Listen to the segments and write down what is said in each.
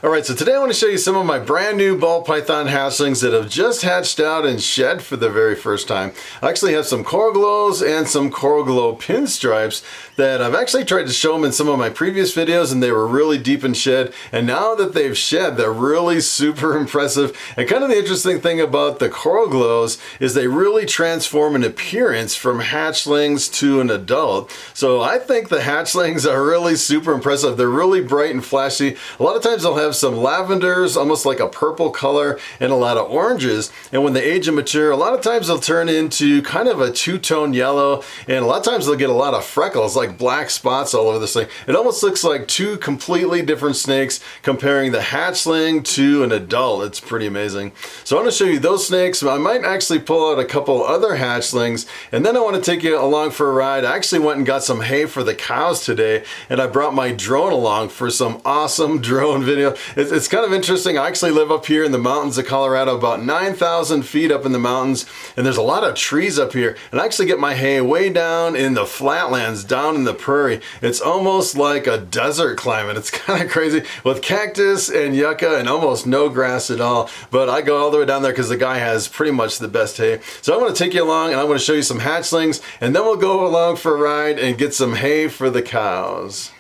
Alright, so today I want to show you some of my brand new ball python hatchlings that have just hatched out and shed for the very first time. I actually have some coral glows and some coral glow pinstripes that I've actually tried to show them in some of my previous videos, and they were really deep in shed, and now that they've shed, they're really super impressive. And kind of the interesting thing about the coral glows is they really transform in appearance from hatchlings to an adult. So I think the hatchlings are really super impressive. They're really bright and flashy. A lot of times they'll have some lavenders, almost like a purple color, and a lot of oranges. And when they age and mature, a lot of times they'll turn into kind of a two-tone yellow, and a lot of times they'll get a lot of freckles, like black spots all over this thing. It almost looks like two completely different snakes comparing the hatchling to an adult. It's pretty amazing. So I want to show you those snakes. I might actually pull out a couple other hatchlings, and then I want to take you along for a ride. I actually went and got some hay for the cows today, and I brought my drone along for some awesome drone video. It's kind of interesting. I actually live up here in the mountains of Colorado, about 9,000 feet up in the mountains, and there's a lot of trees up here. And I actually get my hay way down in the flatlands, down in the prairie. It's almost like a desert climate. It's kind of crazy with cactus and yucca and almost no grass at all. But I go all the way down there because the guy has pretty much the best hay. So I want to take you along, and I want to show you some hatchlings, and then we'll go along for a ride and get some hay for the cows.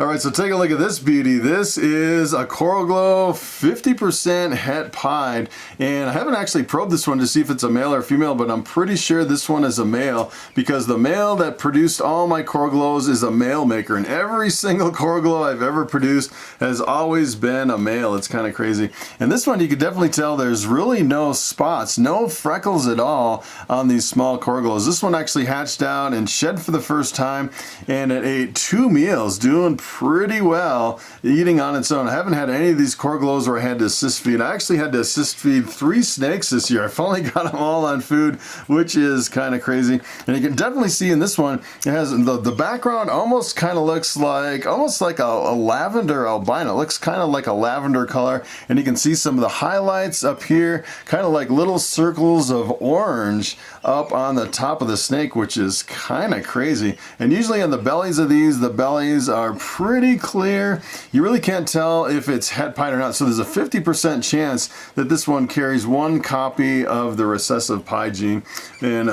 Alright, so take a look at this beauty. This is a coral glow 50% het pied, and I haven't actually probed this one to see if it's a male or female, but I'm pretty sure this one is a male because the male that produced all my coral glows is a male maker, and every single coral glow I've ever produced has always been a male. It's kind of crazy. And this one, you can definitely tell there's really no spots, no freckles at all on these small coral glows. This one actually hatched out and shed for the first time, and it ate 2 meals, doing pretty well, eating on its own. I haven't had any of these coral glows where I had to assist feed. I actually had to assist feed 3 snakes this year. I finally got them all on food, which is kind of crazy. And you can definitely see in this one, it has the background almost kind of looks like, almost like a lavender albino. It looks kind of like a lavender color. And you can see some of the highlights up here, kind of like little circles of orange up on the top of the snake, which is kind of crazy. And usually on the bellies of these, the bellies are pretty clear. You really can't tell if it's het pied or not. So there's a 50% chance that this one carries 1 copy of the recessive pied gene. And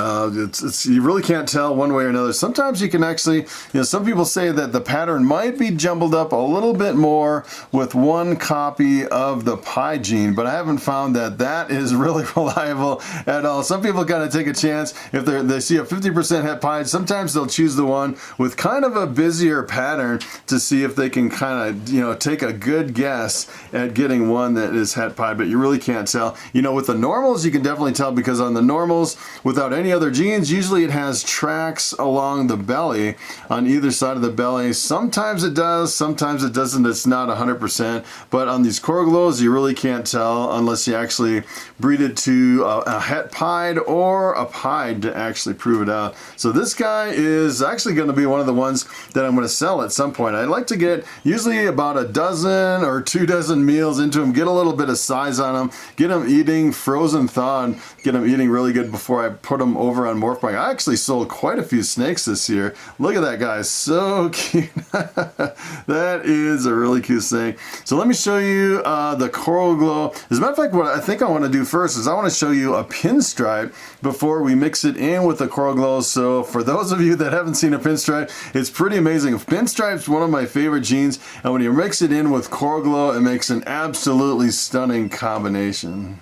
you really can't tell one way or another. Sometimes you can actually, some people say that the pattern might be jumbled up a little bit more with 1 copy of the pied gene, but I haven't found that that is really reliable at all. Some people kind of take a chance if they see a 50% het pied. Sometimes they'll choose the one with kind of a busier pattern to see if they can kind of, take a good guess at getting one that is het pied, but you really can't tell. With the normals, you can definitely tell because on the normals, without any other genes, usually it has tracks along the belly, on either side of the belly. Sometimes it does, sometimes it doesn't. It's not 100%, but on these coral glows, you really can't tell unless you actually breed it to a het pied or a pied to actually prove it out. So this guy is actually going to be one of the ones that I'm going to sell at some point. I'd like to get usually about a dozen or 2 dozen meals into him, get a little bit of size on him, get him eating frozen thawed, get him eating really good before I put him over on Morphmarket. I actually sold quite a few snakes this year. Look at that guy, so cute. That is a really cute snake. So let me show you the coral glow. As a matter of fact, what I think I want to do first is I want to show you a pinstripe before we mix it in with the coral glow. So for those of you that haven't seen a pinstripe, it's pretty amazing. Pinstripe's one of my favorite genes, and when you mix it in with coral glow, it makes an absolutely stunning combination.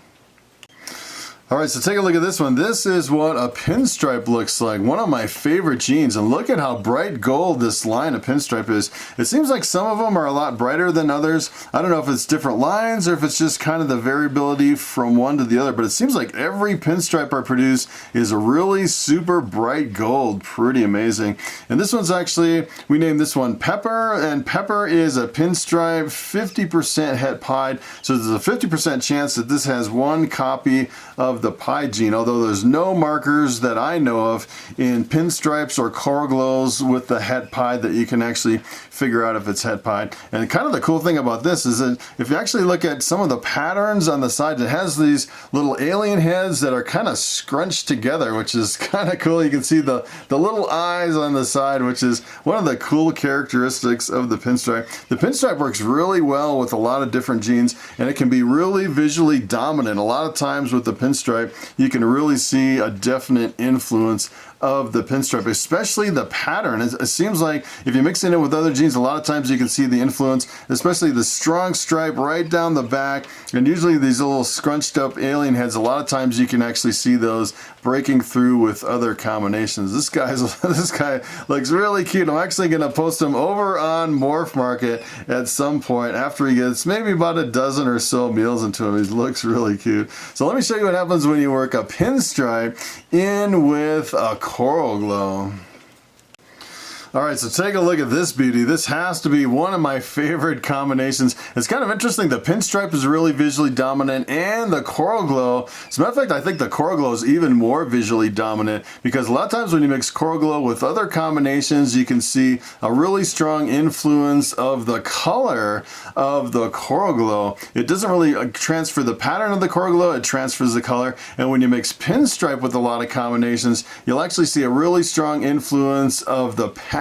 Alright, so take a look at this one. This is what a pinstripe looks like. One of my favorite genes. And look at how bright gold this line of pinstripe is. It seems like some of them are a lot brighter than others. I don't know if it's different lines or if it's just kind of the variability from one to the other. But it seems like every pinstripe I produce is a really super bright gold. Pretty amazing. And this one's actually, we named this one Pepper. And Pepper is a pinstripe 50% het pied. So there's a 50% chance that this has 1 copy of of the pied gene, although there's no markers that I know of in pinstripes or coral glows with the het pied that you can actually figure out if it's het pied. And kind of the cool thing about this is that if you actually look at some of the patterns on the side, it has these little alien heads that are kind of scrunched together, which is kind of cool. You can see the little eyes on the side, which is one of the cool characteristics of the pinstripe. The pinstripe works really well with a lot of different genes, and it can be really visually dominant. A lot of times with the pinstripe, you can really see a definite influence of the pinstripe, especially the pattern. It seems like if you mix it in with other genes, a lot of times you can see the influence, especially the strong stripe right down the back, and usually these little scrunched up alien heads, a lot of times you can actually see those breaking through with other combinations. This guy looks really cute. I'm actually going to post him over on Morphmarket at some point after he gets maybe about a dozen or so meals into him. He looks really cute. So let me show you what happens when you work a pinstripe in with a coral glow. All right, so take a look at this beauty. This has to be one of my favorite combinations. It's kind of interesting. The pinstripe is really visually dominant, and the coral glow, as a matter of fact, I think the coral glow is even more visually dominant, because a lot of times when you mix coral glow with other combinations, you can see a really strong influence of the color of the coral glow. It doesn't really transfer the pattern of the coral glow, it transfers the color. And when you mix pinstripe with a lot of combinations, you'll actually see a really strong influence of the pattern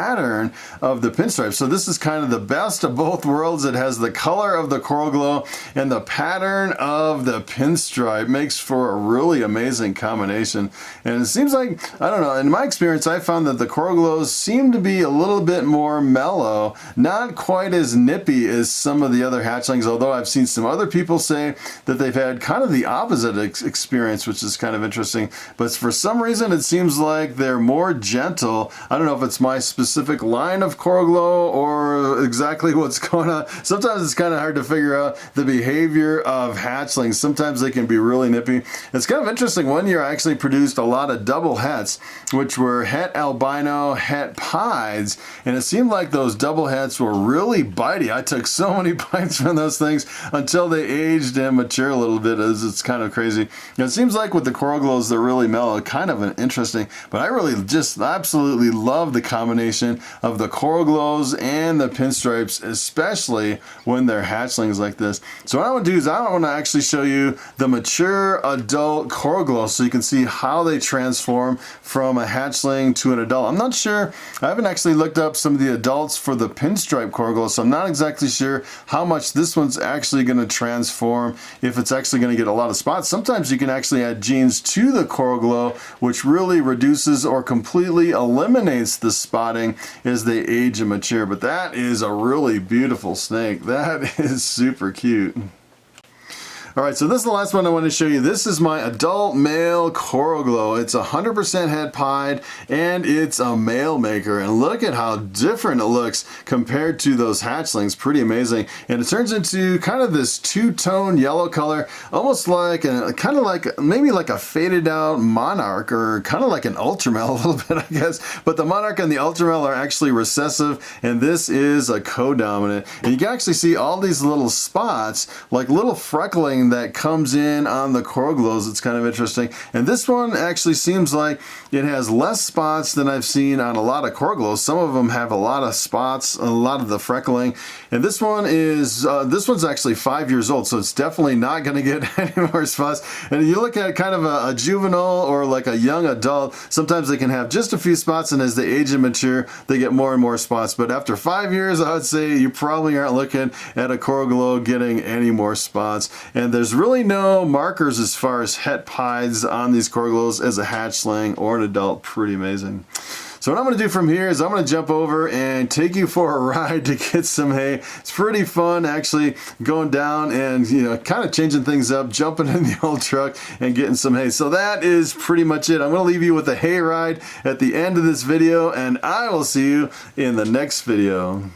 of the pinstripe. So this is kind of the best of both worlds. It has the color of the coral glow and the pattern of the pinstripe. Makes for a really amazing combination. And it seems like, I don't know, in my experience, I found that the coral glows seem to be a little bit more mellow, not quite as nippy as some of the other hatchlings, although I've seen some other people say that they've had kind of the opposite experience, which is kind of interesting. But for some reason, it seems like they're more gentle. I don't know if it's my specific line of coral glow or exactly what's going on. Sometimes it's kind of hard to figure out the behavior of hatchlings. Sometimes they can be really nippy. It's kind of interesting. One year I actually produced a lot of double hets, which were het albino, het pieds, and it seemed like those double hets were really bitey. I took so many bites from those things until they aged and matured a little bit. It's kind of crazy. And it seems like with the coral glows, they're really mellow, kind of interesting, but I really just absolutely love the combination of the coral glows and the pinstripes, especially when they're hatchlings like this. So what I want to do is I want to actually show you the mature adult coral glow so you can see how they transform from a hatchling to an adult. I'm not sure, I haven't actually looked up some of the adults for the pinstripe coral glow, so I'm not exactly sure how much this one's actually going to transform, if it's actually going to get a lot of spots. Sometimes you can actually add genes to the coral glow, which really reduces or completely eliminates the spotting as they age and mature. But that is a really beautiful snake. That is super cute. All right, so this is the last one I want to show you. This is my adult male coral glow. It's 100% het pied, and it's a male maker. And look at how different it looks compared to those hatchlings. Pretty amazing. And it turns into kind of this two-tone yellow color, almost like maybe like a faded out monarch, or kind of like an ultramel a little bit, I guess. But the monarch and the ultramel are actually recessive, and this is a co-dominant. And you can actually see all these little spots, like little freckling that comes in on the coral glows. It's kind of interesting. And this one actually seems like it has less spots than I've seen on a lot of coral glows. Some of them have a lot of spots, a lot of the freckling. And this one is, this one's actually 5 years old, so it's definitely not going to get any more spots. And you look at kind of a juvenile or like a young adult, sometimes they can have just a few spots, and as they age and mature, they get more and more spots. But after 5 years, I would say you probably aren't looking at a coral glow getting any more spots. And there's really no markers as far as het pieds on these coral glows as a hatchling or an adult. Pretty amazing. So what I'm going to do from here is I'm going to jump over and take you for a ride to get some hay. It's pretty fun actually going down and, you know, kind of changing things up, jumping in the old truck and getting some hay. So that is pretty much it. I'm going to leave you with a hay ride at the end of this video, and I will see you in the next video.